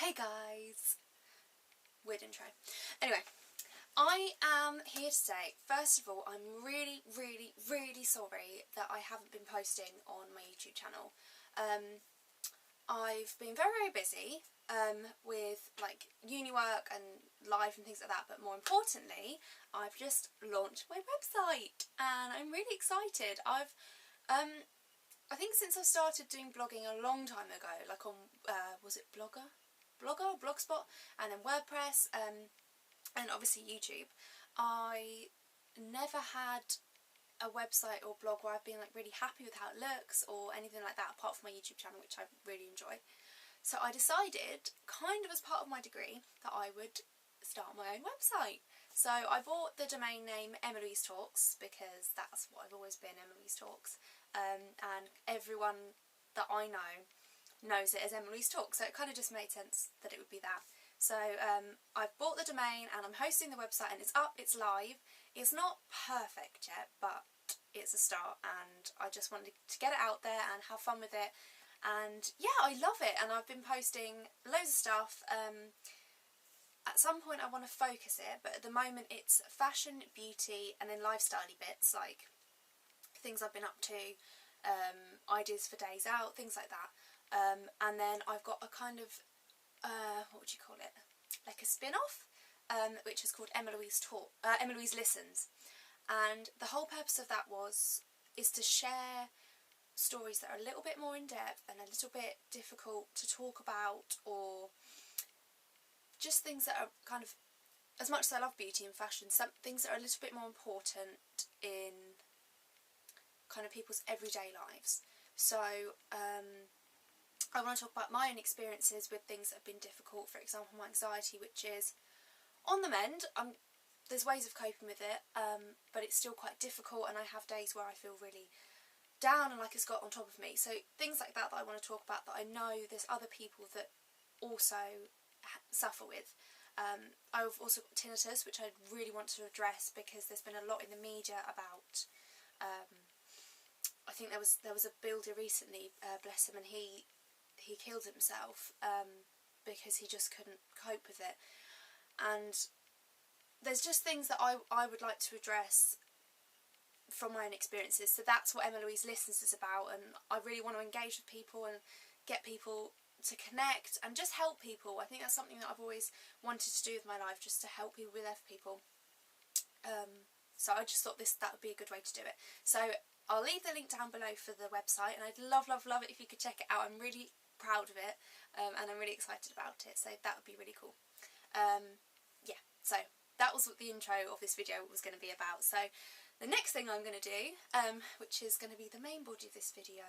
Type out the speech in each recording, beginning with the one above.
Hey guys! Weird intro. Anyway, I am here to say, first of all, I'm really sorry that I haven't been posting on my YouTube channel. I've been very busy with like uni work and life and things like that, but more importantly, I've just launched my website and I'm really excited. I think since I started doing blogging a long time ago, like on, was it Blogspot, and then WordPress, and obviously YouTube, I never had a website or blog where I've been like really happy with how it looks or anything like that, apart from my YouTube channel, which I really enjoy. So I decided, kind of as part of my degree, that I would start my own website. So I bought the domain name Emily's Talks because that's what I've always been, Emily's Talks, and everyone that I know knows it as Emily's Talks, so it kind of just made sense that it would be that. So I've bought the domain and I'm hosting the website and it's up, it's live. It's not perfect yet, but it's a start, and I just wanted to get it out there and have fun with it. And yeah, I love it, and I've been posting loads of stuff. At some point I want to focus it, but at the moment it's fashion, beauty, and then lifestyle-y bits, like things I've been up to, ideas for days out, things like that. And then I've got a kind of, what would you call it, like a spin-off, which is called Emelouise Listens. And the whole purpose of that is to share stories that are a little bit more in-depth and a little bit difficult to talk about, or just things that are kind of, as much as I love beauty and fashion, some things that are a little bit more important in kind of people's everyday lives. So I want to talk about my own experiences with things that have been difficult. For example, my anxiety, which is on the mend. There's ways of coping with it, but it's still quite difficult, and I have days where I feel really down and like it's got on top of me. So things like that I want to talk about, that I know there's other people that also suffer with. I've also got tinnitus, which I really want to address because there's been a lot in the media about. I think there was a builder recently, bless him, and he killed himself because he just couldn't cope with it. And there's just things that I would like to address from my own experiences. So that's what Emelouise Listens is about, and I really want to engage with people and get people to connect and just help people. I think that's something that I've always wanted to do with my life, just to help people with other people. So I just thought that would be a good way to do it. So I'll leave the link down below for the website, and I'd love it if you could check it out. I'm really proud of it, and I'm really excited about it, so that would be really cool. Yeah, so that was what the intro of this video was going to be about. So the next thing I'm going to do, which is going to be the main body of this video,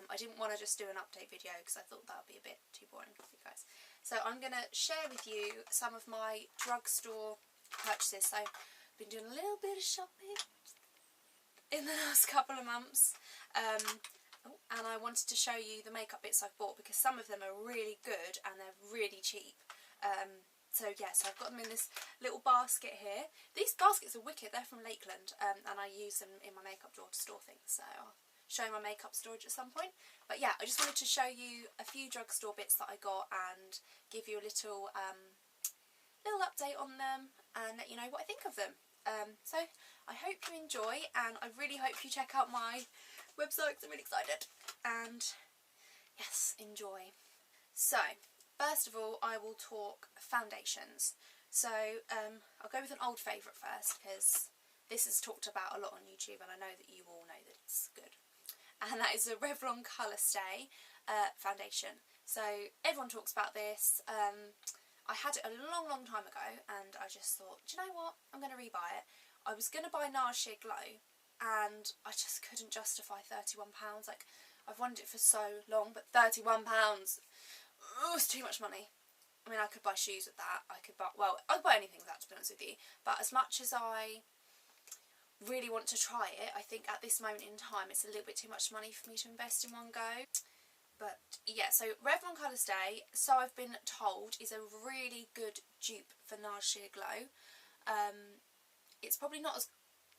I didn't want to just do an update video because I thought that would be a bit too boring for you guys. So I'm going to share with you some of my drugstore purchases. So I've been doing a little bit of shopping in the last couple of months, and I wanted to show you the makeup bits I've bought because some of them are really good and they're really cheap. So yeah, so I've got them in this little basket here. These baskets are wicked, they're from Lakeland, and I use them in my makeup drawer to store things, so I'll show you my makeup storage at some point. But yeah, I just wanted to show you a few drugstore bits that I got and give you a little update on them and let you know what I think of them. So I hope you enjoy, and I really hope you check out my website because I'm really excited. And yes, enjoy. So first of all, I will talk foundations. So I'll go with an old favourite first because this is talked about a lot on YouTube, and I know that you all know that it's good. And that is a Revlon Colour Stay foundation. So everyone talks about this. I had it a long time ago, and I just thought, do you know what, I'm going to rebuy it. I was going to buy NARS Sheer Glow, and I just couldn't justify £31. Like, I've wanted it for so long, but £31, oh, it's too much money. I mean, I could buy shoes with that, I could buy anything with that, to be honest with you, but as much as I really want to try it, I think at this moment in time it's a little bit too much money for me to invest in one go. But yeah, so Revlon Colour Stay, so I've been told, is a really good dupe for NARS Sheer Glow. It's probably not as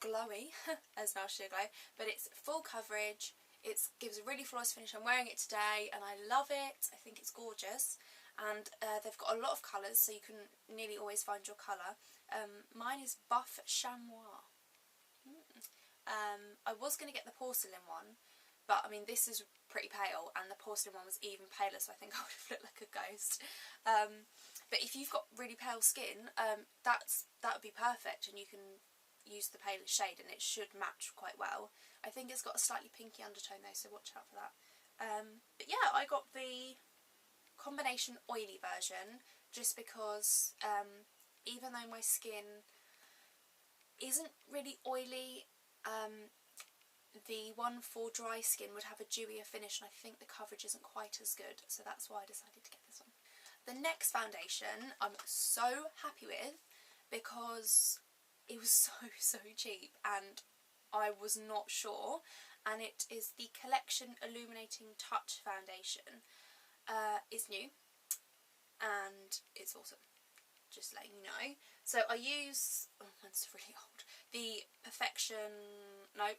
glowy as NARS Sheer Glow, but it's full coverage, it gives a really flawless finish. I'm wearing it today and I love it, I think it's gorgeous. and they've got a lot of colours, so you can nearly always find your colour. Mine is Buff Chamois. I was going to get the porcelain one, but I mean this is pretty pale and the porcelain one was even paler, so I think I would have looked like a ghost. But if you've got really pale skin, that would be perfect, and you can use the palest shade and it should match quite well. I think it's got a slightly pinky undertone though, so watch out for that. But yeah, I got the combination oily version just because even though my skin isn't really oily, the one for dry skin would have a dewier finish, and I think the coverage isn't quite as good, so that's why I decided to get this one. The next foundation I'm so happy with because it was so cheap and I was not sure, and it is the Collection Illuminating Touch Foundation. It's new and it's awesome, just letting you know. So I use, oh mine's really old, the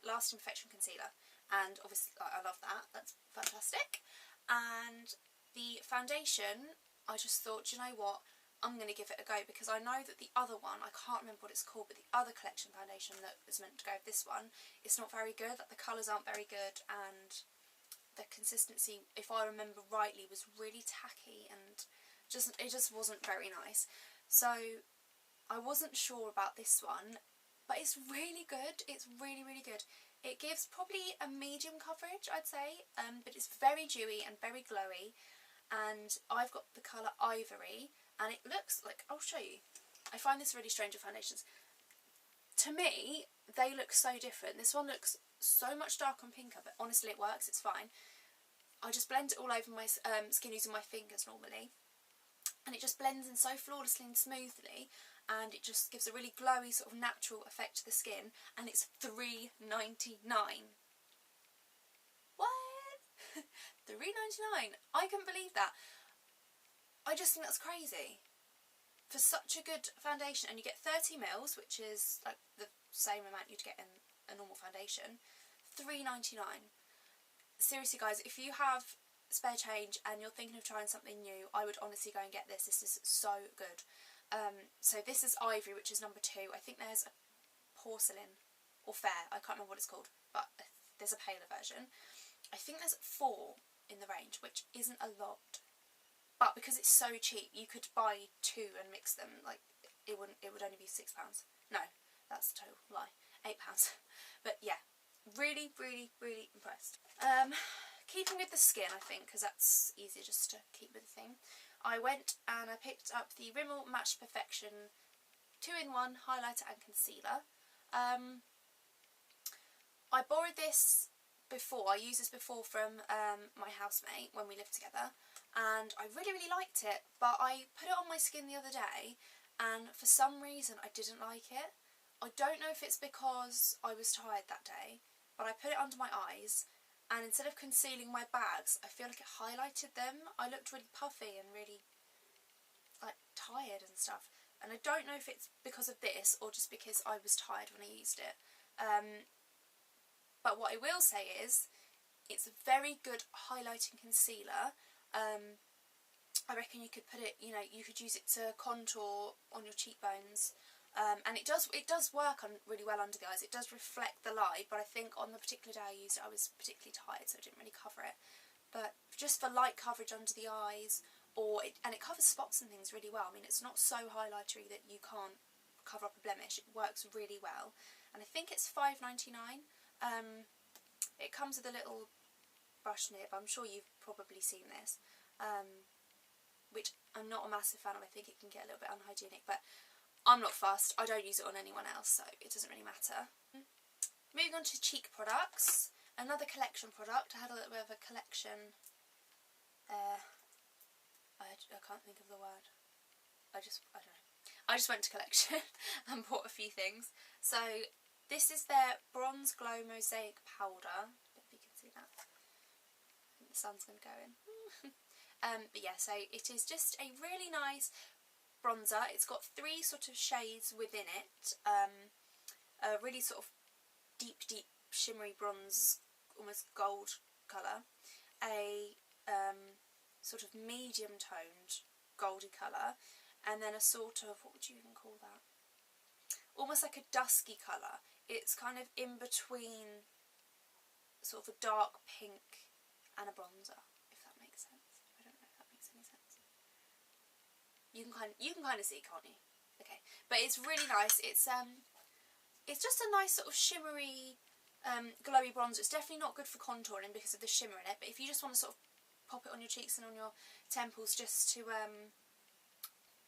Lasting Perfection Concealer, and obviously I love that, that's fantastic. And the foundation, I just thought, you know what, I'm going to give it a go, because I know that the other one, I can't remember what it's called, but the other collection foundation that is meant to go with this one, it's not very good, like the colours aren't very good, and the consistency, if I remember rightly, was really tacky, and it just wasn't very nice. So I wasn't sure about this one, but it's really good, it's really good. It gives probably a medium coverage, I'd say, but it's very dewy and very glowy, and I've got the colour Ivory, and it looks like, I'll show you. I find this really strange with foundations. To me, they look so different. This one looks so much darker and pinker, but honestly it works, it's fine. I just blend it all over my skin using my fingers normally, and it just blends in so flawlessly and smoothly, and it just gives a really glowy sort of natural effect to the skin, and it's £3.99. What? £3.99? I couldn't believe that. I just think that's crazy. For such a good foundation, and you get 30ml, which is like the same amount you'd get in a normal foundation, £3.99. Seriously guys, if you have spare change and you're thinking of trying something new, I would honestly go and get this. This is so good. So this is Ivory, which is number 2. I think there's a porcelain or fair, I can't remember what it's called, but there's a paler version. I think there's 4 in the range, which isn't a lot, but because it's so cheap, you could buy 2 and mix them. Like it would only be £6. No, that's a total lie, £8. But yeah, really impressed. Keeping with the skin, I think, because that's easier just to keep with the thing, I went and I picked up the Rimmel Match Perfection 2-in-1 highlighter and concealer. I borrowed this before, I used this before from my housemate when we lived together, and I really liked it, but I put it on my skin the other day and for some reason I didn't like it. I don't know if it's because I was tired that day, but I put it under my eyes, and instead of concealing my bags, I feel like it highlighted them. I looked really puffy and really like tired and stuff, and I don't know if it's because of this or just because I was tired when I used it. But what I will say is it's a very good highlighting concealer. I reckon you could put it, you know, you could use it to contour on your cheekbones. And it does work really well under the eyes. It does reflect the light, but I think on the particular day I used it, I was particularly tired, so I didn't really cover it. But just for light coverage under the eyes, and it covers spots and things really well. I mean, it's not so highlightery that you can't cover up a blemish. It works really well, and I think it's £5.99. It comes with a little brush nib. I'm sure you've probably seen this, which I'm not a massive fan of. I think it can get a little bit unhygienic, but I'm not fussed. I don't use it on anyone else, so it doesn't really matter. Moving on to cheek products, another collection product. I had a little bit of a collection. I can't think of the word. I don't know. I just went to collection and bought a few things. So this is their Bronze Glow Mosaic Powder. I don't know if you can see that. I think the sun's going to go in. But yeah, so it is just a really nice bronzer. It's got 3 sort of shades within it. A really sort of deep shimmery bronze, almost gold colour. A sort of medium toned goldy colour, and then a sort of, what would you even call that? Almost like a dusky colour. It's kind of in between sort of a dark pink and a bronzer, if that makes sense. I don't know if that makes any sense. You can kind of see, can't you? Okay, but it's really nice. It's just a nice sort of shimmery, glowy bronzer. It's definitely not good for contouring because of the shimmer in it, but if you just want to sort of pop it on your cheeks and on your temples just to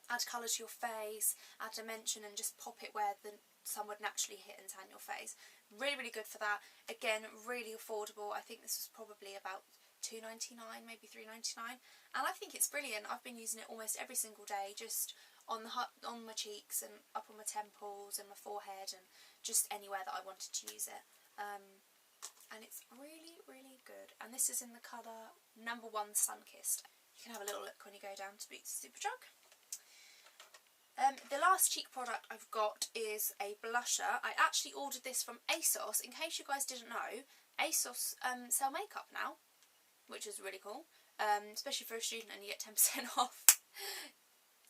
add colour to your face, add dimension, and just pop it where the sun would naturally hit and tan your face. Really, really good for that. Again, really affordable. I think this was probably about £2.99, maybe £3.99, and I think it's brilliant. I've been using it almost every single day, just on my cheeks and up on my temples and my forehead and just anywhere that I wanted to use it. And it's really, really good. And this is in the colour number 1 Sunkissed. You can have a little look when you go down to Boots Superdrug. The last cheek product I've got is a blusher. I actually ordered this from ASOS. In case you guys didn't know, ASOS sell makeup now, which is really cool, especially for a student, and you get 10% off.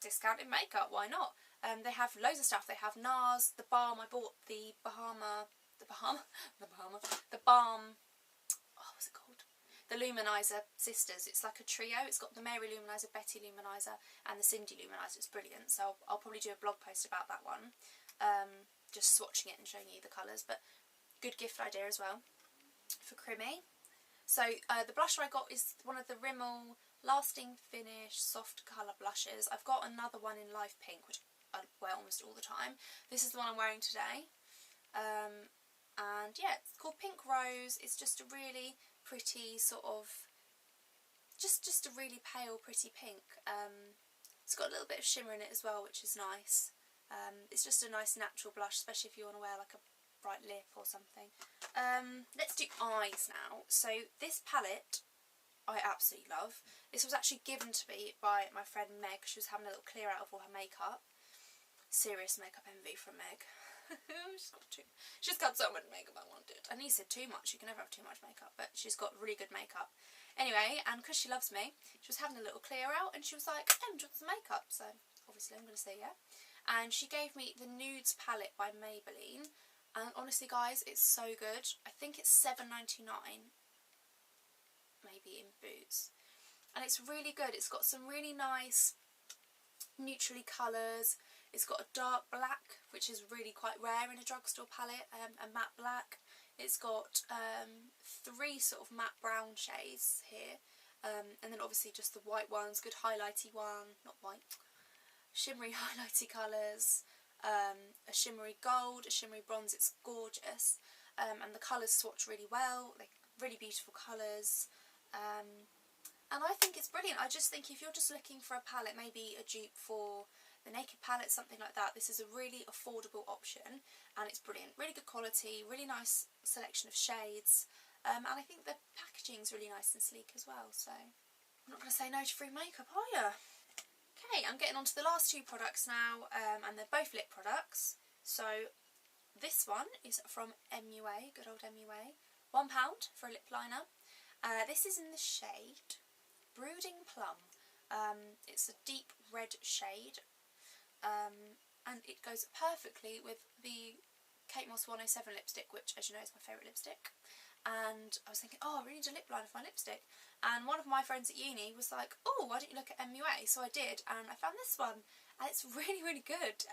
Discounted makeup, why not? They have loads of stuff. They have NARS, the balm. I bought the balm, oh, what's it called? The Luminizer Sisters. It's like a trio. It's got the Mary Luminizer, Betty Luminizer, and the Cindy Luminizer. It's brilliant. So I'll probably do a blog post about that one. Just swatching it and showing you the colours. But good gift idea as well for Crimmy. So the blusher I got is one of the Rimmel Lasting Finish Soft Colour blushes. I've got another one in Live Pink, which I wear almost all the time. This is the one I'm wearing today. And yeah, it's called Pink Rose. It's just a really pretty sort of, just a really pale, pretty pink. It's got a little bit of shimmer in it as well, which is nice. It's just a nice natural blush, especially if you want to wear like a bright lip or something. Let's do eyes now. So this palette I absolutely love. This was actually given to me by my friend Meg. She was having a little clear out of all her makeup. Serious makeup envy from Meg. She's got so much makeup I wanted. And he said too much. You can never have too much makeup, but she's got really good makeup. Anyway, and because she loves me, she was having a little clear out and she was like, do you want some makeup? So obviously I'm going to say yeah. And she gave me the Nudes palette by Maybelline. And honestly guys, it's so good. I think it's $7.99 maybe in Boots. And it's really good. It's got some really nice neutrally colours. It's got a dark black, which is really quite rare in a drugstore palette, a matte black. It's got 3 sort of matte brown shades here, and then obviously just the white ones, good highlighty one, not white, shimmery highlighty colours, a shimmery gold, a shimmery bronze. It's gorgeous, and the colours swatch really well, like really beautiful colours, and I think it's brilliant. I just think if you're just looking for a palette, maybe a dupe for the Naked palette, something like that, this is a really affordable option, and it's brilliant. Really good quality, really nice selection of shades, and I think the packaging's really nice and sleek as well, so I'm not going to say no to free makeup, are you? Okay, I'm getting on to the last 2 products now, and they're both lip products. So this one is from MUA, good old MUA, £1 for a lip liner. This is in the shade Brooding Plum. It's a deep red shade. And it goes perfectly with the Kate Moss 107 lipstick, which, as you know, is my favourite lipstick. And I was thinking, oh, I really need a lip liner for my lipstick. And one of my friends at uni was like, oh, why don't you look at MUA? So I did, and I found this one, and it's really, really good.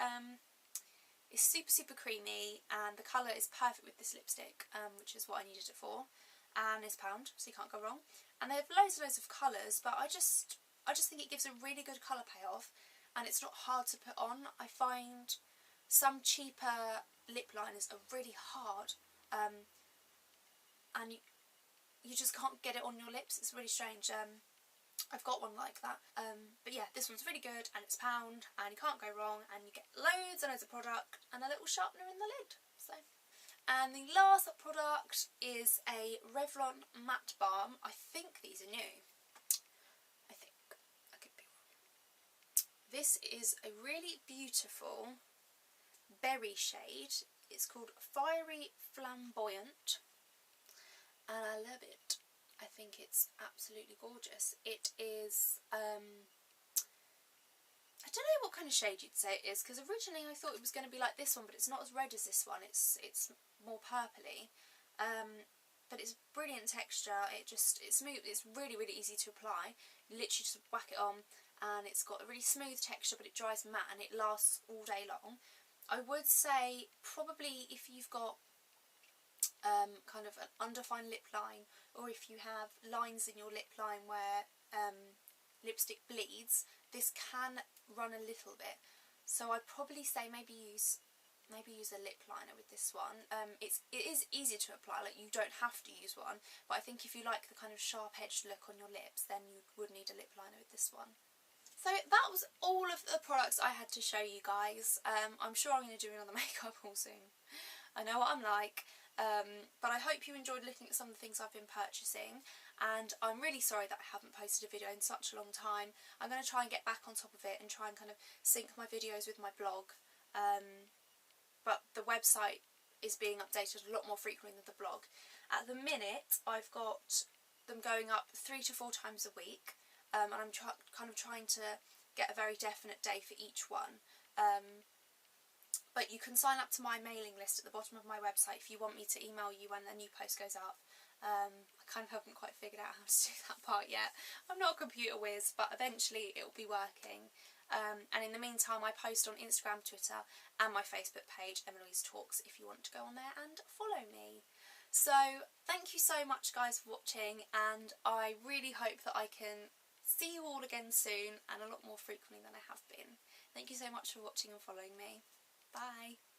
It's super, super creamy, and the colour is perfect with this lipstick, which is what I needed it for. And it's £1, so you can't go wrong. And they have loads and loads of colours, but I just think it gives a really good colour payoff. And it's not hard to put on. I find some cheaper lip liners are really hard, and you just can't get it on your lips. It's really strange. I've got one like that, but yeah, this one's really good, and it's £1, and you can't go wrong, and you get loads and loads of product and a little sharpener in the lid. So, and the last product is a Revlon matte balm. I think these are new. This is a really beautiful berry shade. It's called Fiery Flamboyant, and I love it. I think it's absolutely gorgeous. It is don't know what kind of shade you'd say it is, because originally I thought it was going to be like this one, but it's not as red as this one. It's more purpley, but it's brilliant texture. It's smooth. It's really easy to apply. You literally just whack it on, and it's got a really smooth texture, but it dries matte and it lasts all day long. I would say probably if you've got kind of an undefined lip line, or if you have lines in your lip line where lipstick bleeds, this can run a little bit. So I'd probably say maybe use a lip liner with this one. It is easier to apply, like you don't have to use one, but I think if you like the kind of sharp edged look on your lips, then you would need a lip liner with this one. So that was all of the products I had to show you guys. I'm sure I'm going to do another makeup haul soon. I know what I'm like. But I hope you enjoyed looking at some of the things I've been purchasing, and I'm really sorry that I haven't posted a video in such a long time. I'm going to try and get back on top of it and try and kind of sync my videos with my blog, but the website is being updated a lot more frequently than the blog. At the minute I've got them going up 3 to 4 times a week, and I'm kind of trying to get a very definite day for each one. But you can sign up to my mailing list at the bottom of my website if you want me to email you when a new post goes up. I kind of haven't quite figured out how to do that part yet. I'm not a computer whiz, but eventually it will be working. And in the meantime, I post on Instagram, Twitter and my Facebook page, Emily's Talks, if you want to go on there and follow me. So thank you so much guys for watching, and I really hope that I can see you all again soon and a lot more frequently than I have been. Thank you so much for watching and following me. Bye.